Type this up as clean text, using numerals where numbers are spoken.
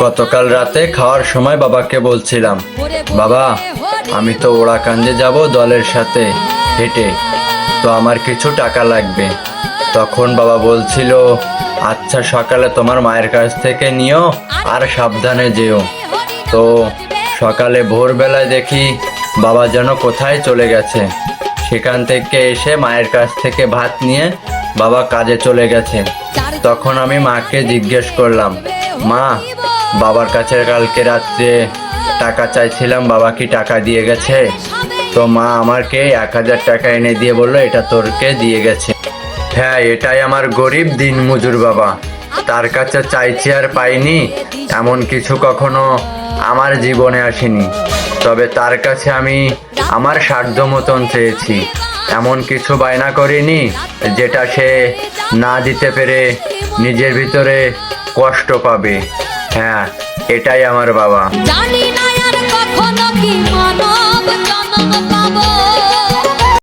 গতকাল রাতে খাওয়ার সময় বাবাকে বলছিলাম, বাবা আমি তো ওড়াকান্দি যাব দলের সাথে হেঁটে, তো আমার কিছু টাকা লাগবে। তখন বাবা বলছিল, আচ্ছা সকালে তোমার মায়ের কাছ থেকে নিও আর সাবধানে যেও। তো সকালে ভোরবেলায় দেখি বাবা যেন কোথায় চলে গেছে। সেখান থেকে এসে মায়ের কাছ থেকে ভাত নিয়ে বাবা কাজে চলে গেছে। তখন আমি মাকে জিজ্ঞেস করলাম, মা বাবার কাছে কালকে রাত্রে টাকা চাইছিলাম, বাবা কি টাকা দিয়ে গেছে? তো মা আমাকে 1,000 টাকা এনে দিয়ে বললো, এটা তোরকে দিয়ে গেছে। হ্যাঁ, এটাই আমার গরিব দিনমজুর বাবা। তার কাছে চাইছি আর পাইনি এমন কিছু কখনো আমার জীবনে আসেনি। তবে তার কাছে আমি আমার সাধ্য মতন চেয়েছি, এমন কিছু বায়না করিনি যেটা সে না দিতে পেরে নিজের ভিতরে কষ্ট পাবে। হ্যাঁ, এটাই আমার বাবা। জানি না